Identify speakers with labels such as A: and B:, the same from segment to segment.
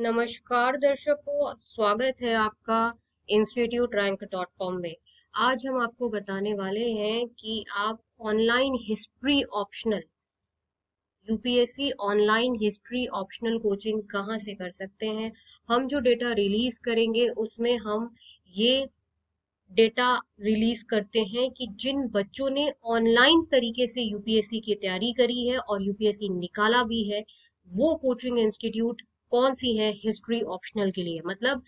A: नमस्कार दर्शकों, स्वागत है आपका इंस्टीट्यूट रैंक डॉट कॉम में। आज हम आपको बताने वाले हैं कि आप online history optional UPSC online history optional coaching कहाँ से कर सकते हैं। हम जो डेटा रिलीज करेंगे उसमें हम ये डेटा रिलीज करते हैं कि जिन बच्चों ने ऑनलाइन तरीके से यूपीएससी की तैयारी करी है और यूपीएससी निकाला भी है, वो कोचिंग इंस्टीट्यूट कौन सी है हिस्ट्री ऑप्शनल के लिए। मतलब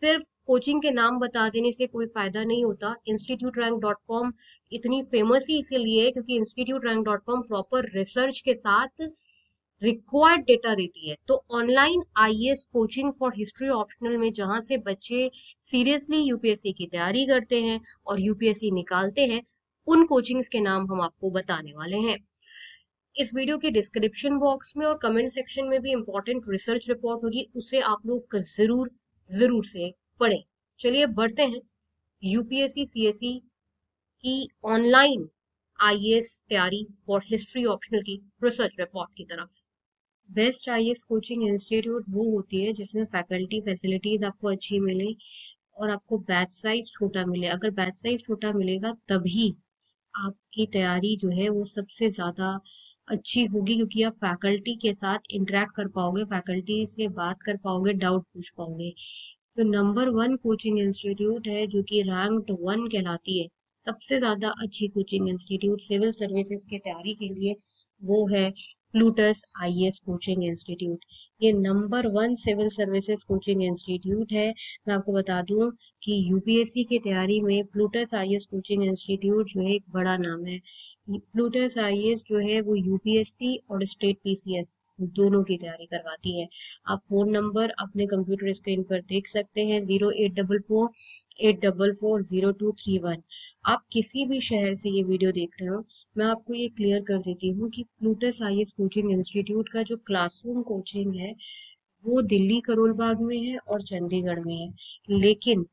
A: सिर्फ कोचिंग के नाम बता देने से कोई फायदा नहीं होता। इंस्टीट्यूट रैंक डॉट कॉम इतनी फेमस ही इसीलिए है क्योंकि institute rank dot com proper research के साथ रिक्वायर्ड डेटा देती है। तो online IAS coaching for history optional में जहां से बच्चे सीरियसली यूपीएससी की तैयारी करते हैं और यूपीएससी निकालते हैं, उन कोचिंग्स के नाम हम आपको बताने वाले हैं। इस वीडियो के डिस्क्रिप्शन बॉक्स में और कमेंट सेक्शन में भी इंपॉर्टेंट रिसर्च रिपोर्ट होगी, उसे आप लोग जरूर जरूर से पढ़ें। चलिए बढ़ते हैं यूपीएससी सीएससी की ऑनलाइन आईएएस तैयारी फॉर हिस्ट्री ऑप्शनल की रिसर्च रिपोर्ट की तरफ। बेस्ट आईएएस कोचिंग इंस्टीट्यूट वो होती है जिसमें फैकल्टी फैसिलिटीज आपको अच्छी मिले और आपको बैच साइज छोटा मिले। अगर बैच साइज छोटा मिलेगा तभी आपकी तैयारी जो है वो सबसे ज्यादा अच्छी होगी, क्योंकि आप फैकल्टी के साथ इंटरेक्ट कर पाओगे, फैकल्टी से बात कर पाओगे, डाउट पूछ पाओगे। तो नंबर 1 कोचिंग इंस्टीट्यूट है जो कि रैंक्ड 1 कहलाती है, सबसे ज्यादा अच्छी कोचिंग इंस्टीट्यूट सिविल सर्विसेज की तैयारी के लिए, वो है प्लूटस आईएएस कोचिंग इंस्टीट्यूट। ये नंबर 1 सिविल सर्विसेज कोचिंग इंस्टीट्यूट है। मैं आपको बता दूं कि यूपीएससी की तैयारी में प्लूटस आईएएस कोचिंग इंस्टीट्यूट जो है एक बड़ा नाम है। प्लूटस आईएएस जो है वो यूपीएससी और स्टेट पीसीएस दोनों की तैयारी करवाती है। आप फोन नंबर अपने कंप्यूटर स्क्रीन पर देख सकते हैं, 0844-844-0231। आप किसी भी शहर से ये वीडियो देख रहे हो, मैं आपको ये क्लियर कर देती हूँ कि प्लूटस आईएएस कोचिंग इंस्टीट्यूट का जो क्लासरूम कोचिंग है वो दिल्ली करोल बाग में है और चंडीगढ़ में है। लेकिन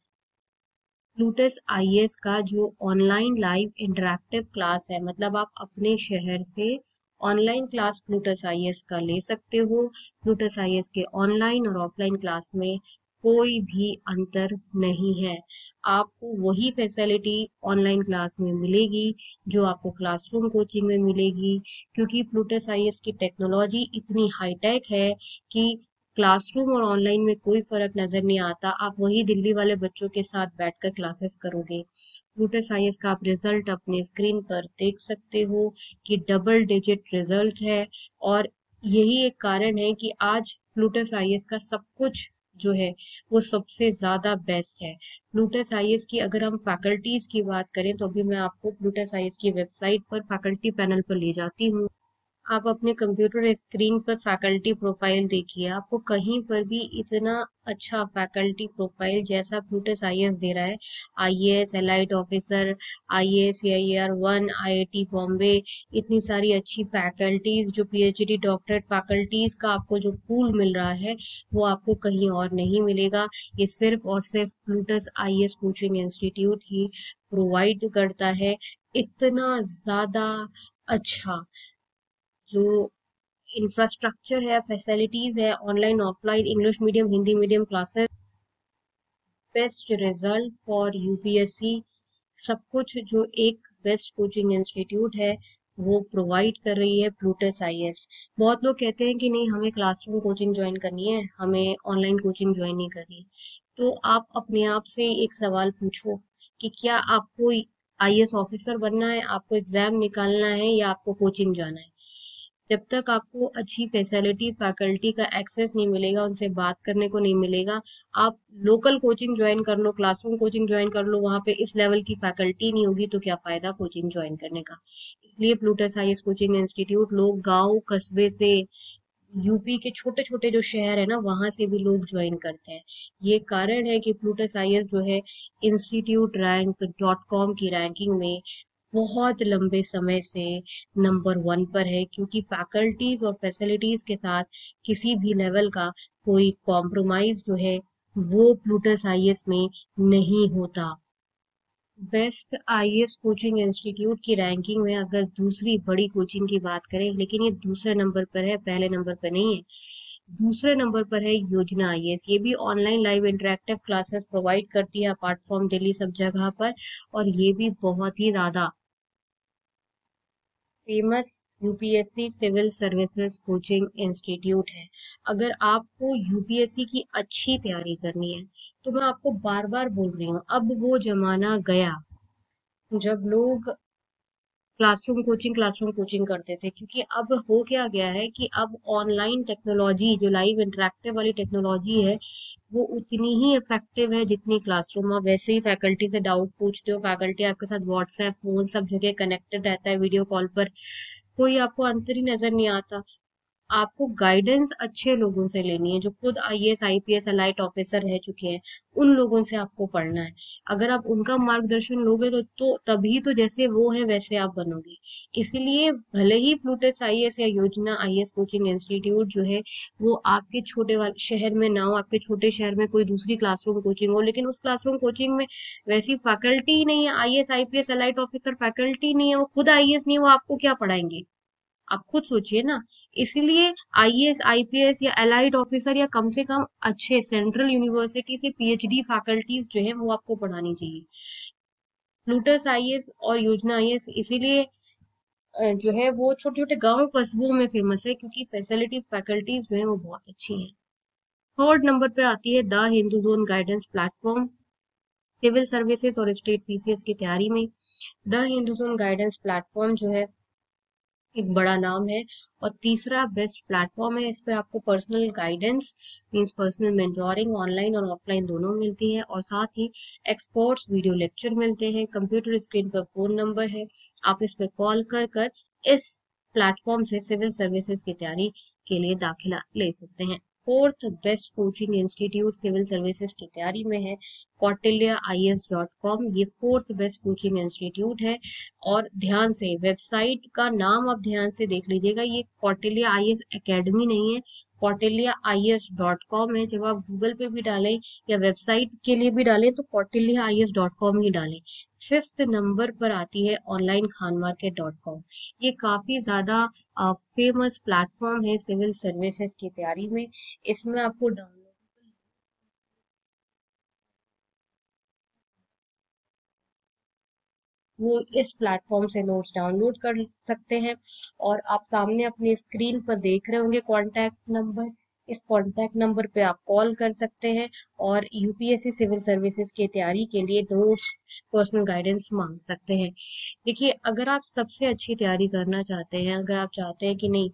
A: प्लूटस आईएएस का जो ऑनलाइन लाइव इंटरेक्टिव क्लास है, मतलब आप अपने शहर से ऑनलाइन क्लास प्लूटस आईएएस का ले सकते हो। प्लूटस आईएएस के ऑनलाइन और ऑफलाइन क्लास में कोई भी अंतर नहीं है। आपको वही फैसिलिटी ऑनलाइन क्लास में मिलेगी जो आपको क्लासरूम कोचिंग में मिलेगी, क्योंकि प्लूटस आईएएस की टेक्नोलॉजी इतनी हाईटेक है कि क्लासरूम और ऑनलाइन में कोई फर्क नजर नहीं आता। आप वही दिल्ली वाले बच्चों के साथ बैठकर क्लासेस करोगे। प्लूटस आईएएस का आप रिजल्ट अपने स्क्रीन पर देख सकते हो कि डबल डिजिट रिजल्ट है, और यही एक कारण है कि आज प्लूटस आईएएस का सब कुछ जो है वो सबसे ज्यादा बेस्ट है। प्लूटस आईएएस की अगर हम फैकल्टीज की बात करें तो अभी मैं आपको प्लूटस आईएएस की वेबसाइट पर फैकल्टी पैनल पर ले जाती हूँ। आप अपने कंप्यूटर स्क्रीन पर फैकल्टी प्रोफाइल देखिए, आपको कहीं पर भी इतना अच्छा फैकल्टी प्रोफाइल जैसा प्लूटस आईएएस दे रहा है, IAS allied officer, IAS AIR 1, IIT Bombay, इतनी सारी अच्छी फैकल्टीज, जो पीएचडी डॉक्टरेट फैकल्टीज का आपको जो पूल मिल रहा है वो आपको कहीं और नहीं मिलेगा। ये सिर्फ और सिर्फ प्लूटस आईएएस कोचिंग इंस्टीट्यूट ही प्रोवाइड करता है। इतना ज्यादा अच्छा जो इंफ्रास्ट्रक्चर है, फैसिलिटीज है, online offline English medium Hindi medium classes, best result for UPSC, सब कुछ जो एक बेस्ट कोचिंग इंस्टीट्यूट है वो प्रोवाइड कर रही है प्लूटस आईएएस। बहुत लोग कहते हैं कि नहीं, हमें क्लासरूम कोचिंग ज्वाइन करनी है, हमें ऑनलाइन कोचिंग ज्वाइन नहीं करनी। तो आप अपने आप से एक सवाल पूछो कि क्या आपको आईएएस ऑफिसर बनना है, आपको एग्जाम निकालना है, या आपको कोचिंग जाना है। जब तक आपको अच्छी फैसिलिटी फैकल्टी का एक्सेस नहीं मिलेगा, उनसे बात करने को नहीं मिलेगा, आप लोकल कोचिंग ज्वाइन कर लो, क्लासरूम कोचिंग ज्वाइन कर लो, वहां पे इस लेवल की फैकल्टी नहीं होगी तो क्या फायदा कोचिंग ज्वाइन करने का। इसलिए प्लूटस आईएएस कोचिंग इंस्टीट्यूट लोग गांव कस्बे से, यूपी के छोटे छोटे जो शहर है ना, वहां से भी लोग ज्वाइन करते हैं। ये कारण है कि प्लूटस आईएएस जो है इंस्टीट्यूट रैंक डॉट कॉम की रैंकिंग में बहुत लंबे समय से नंबर 1 पर है, क्योंकि फैकल्टीज और फैसिलिटीज के साथ किसी भी लेवल का कोई कॉम्प्रोमाइज जो है वो प्लूटस आईएएस में नहीं होता। बेस्ट आईएएस कोचिंग इंस्टीट्यूट की रैंकिंग में अगर दूसरी बड़ी कोचिंग की बात करें, लेकिन ये दूसरे नंबर पर है, पहले नंबर पर नहीं है, दूसरे नंबर पर है योजना आईएएस। ये भी online live interactive classes provide करती है अपार्ट फ्रॉम दिल्ली सब जगह पर, और ये भी बहुत ही ज्यादा famous UPSC civil services coaching institute है। अगर आपको यूपीएससी की अच्छी तैयारी करनी है तो मैं आपको बार बार बोल रही हूँ, अब वो जमाना गया जब लोग क्लासरूम कोचिंग करते थे, क्योंकि अब हो क्या गया है कि अब ऑनलाइन टेक्नोलॉजी, जो लाइव इंटरेक्टिव वाली टेक्नोलॉजी है, वो उतनी ही इफेक्टिव है जितनी क्लासरूम। आप वैसे ही फैकल्टी से डाउट पूछते हो, फैकल्टी आपके साथ व्हाट्सएप फोन सब जगह कनेक्टेड रहता है वीडियो कॉल पर, कोई आपको अंतर ही नजर नहीं आता। आपको गाइडेंस अच्छे लोगों से लेनी है जो खुद आईएएस आईपीएस अलाइट ऑफिसर रह चुके हैं, उन लोगों से आपको पढ़ना है। अगर आप उनका मार्गदर्शन लोगे तो तभी तो जैसे वो है वैसे आप बनोगे। इसलिए भले ही प्लूटस आईएएस या योजना आईएएस कोचिंग इंस्टीट्यूट जो है वो आपके छोटे वाले शहर में ना हो, आपके छोटे शहर में कोई दूसरी क्लासरूम कोचिंग हो, लेकिन उस क्लासरूम कोचिंग में वैसी फैकल्टी ही नहीं है, IAS IPS elite officer faculty नहीं है, वो खुद आईएएस नहीं है, वो आपको क्या पढ़ाएंगे? आप खुद सोचिए ना। इसलिए आईएएस आईपीएस या एलाइड ऑफिसर या कम से कम अच्छे सेंट्रल यूनिवर्सिटी से पीएचडी फैकल्टीज जो है वो आपको पढ़ानी चाहिए। प्लूटस आईएएस और योजना आईएएस इसीलिए जो है वो छोटे छोटे गांव कस्बों में फेमस है, क्योंकि फैसिलिटीज फैकल्टीज जो है वो बहुत अच्छी हैं। थर्ड नंबर पर आती है the Hindu zone guidance platform, civil services और स्टेट पीसीएस की तैयारी में। The Hindu zone guidance platform जो है एक बड़ा नाम है, और तीसरा बेस्ट प्लेटफॉर्म है। इस पे आपको personal guidance means personal mentoring online और ऑफलाइन दोनों मिलती है, और साथ ही एक्सपर्ट्स वीडियो लेक्चर मिलते हैं। कंप्यूटर स्क्रीन पर फोन नंबर है, आप इस पे कॉल कर कर इस प्लेटफॉर्म से सिविल सर्विसेज की तैयारी के लिए दाखिला ले सकते हैं। Fourth best coaching institute civil services की तैयारी में है kautilyaias.com। ये फोर्थ बेस्ट कोचिंग इंस्टीट्यूट है, और ध्यान से वेबसाइट का नाम आप ध्यान से देख लीजिएगा, ये कौटिल्य आईएएस एकेडमी नहीं है, kautilyaias.com है। जब आप गूगल पे भी डालें या वेबसाइट के लिए भी डालें तो kautilyaias.com ही डालें। फिफ्थ नंबर पर आती है ऑनलाइन खानमार्केट.com। ये काफी ज्यादा फेमस प्लेटफॉर्म है सिविल सर्विसेज की तैयारी में। इसमें आपको डाउनलोड वो इस प्लेटफॉर्म से नोट्स डाउनलोड कर सकते हैं। और आप सामने अपनी स्क्रीन पर देख रहे होंगे कॉन्टैक्ट नंबर, इस कॉन्टैक्ट नंबर पे आप कॉल कर सकते हैं और यूपीएससी सिविल सर्विसेज की तैयारी के लिए नोट्स पर्सनल गाइडेंस मांग सकते हैं। देखिए, अगर आप सबसे अच्छी तैयारी करना चाहते हैं, अगर आप चाहते हैं कि नहीं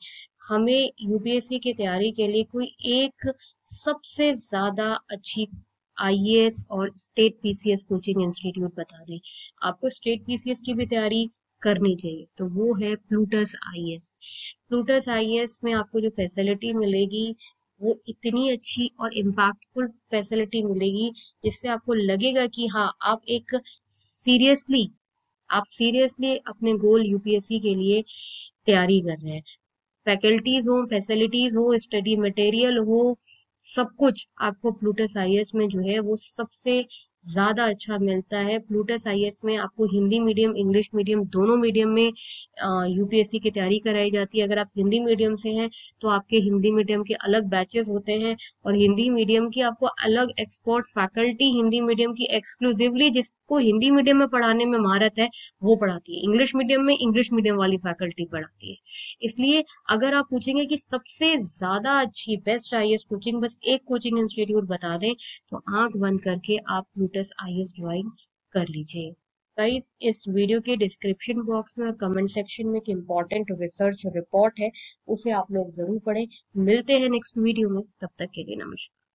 A: हमें यूपीएससी की तैयारी के लिए कोई एक सबसे ज्यादा अच्छी आईएएस और स्टेट पीसीएस कोचिंग इंस्टीट्यूट बता दें, आपको स्टेट पीसीएस की भी तैयारी करनी चाहिए, तो वो है प्लूटस आईएएस। प्लूटस आईएएस में आपको जो फैसिलिटी मिलेगी वो इतनी अच्छी और इम्पैक्टफुल फैसिलिटी मिलेगी जिससे आपको लगेगा कि हाँ सीरियसली आप सीरियसली अपने गोल यूपीएससी के लिए तैयारी कर रहे हैं। फैकल्टीज हो, फैसिलिटीज हो, स्टडी मटेरियल हो, सब कुछ आपको प्लूटस आईएएस में जो है वो सबसे ज्यादा अच्छा मिलता है। प्लूटस आईएएस में आपको हिंदी मीडियम इंग्लिश मीडियम दोनों मीडियम में यूपीएससी की तैयारी कराई जाती है। अगर आप हिंदी मीडियम से हैं तो आपके हिंदी मीडियम के अलग बैचेस होते हैं, और हिंदी मीडियम की आपको अलग एक्सपर्ट फैकल्टी हिंदी मीडियम की एक्सक्लूसिवली जिसको हिंदी मीडियम में पढ़ाने में महारत है वो पढ़ाती है, इंग्लिश मीडियम में इंग्लिश मीडियम वाली फैकल्टी पढ़ाती है। इसलिए अगर आप पूछेंगे कि सबसे ज्यादा अच्छी बेस्ट आईएएस कोचिंग, बस एक कोचिंग इंस्टीट्यूट बता दें, तो आंख बंद करके आप प्लूटस आईएएस ज्वाइन कर लीजिए। गाइस, इस वीडियो के डिस्क्रिप्शन बॉक्स में और कमेंट सेक्शन में एक इम्पोर्टेंट रिसर्च रिपोर्ट है, उसे आप लोग जरूर पढ़ें। मिलते हैं नेक्स्ट वीडियो में, तब तक के लिए नमस्कार।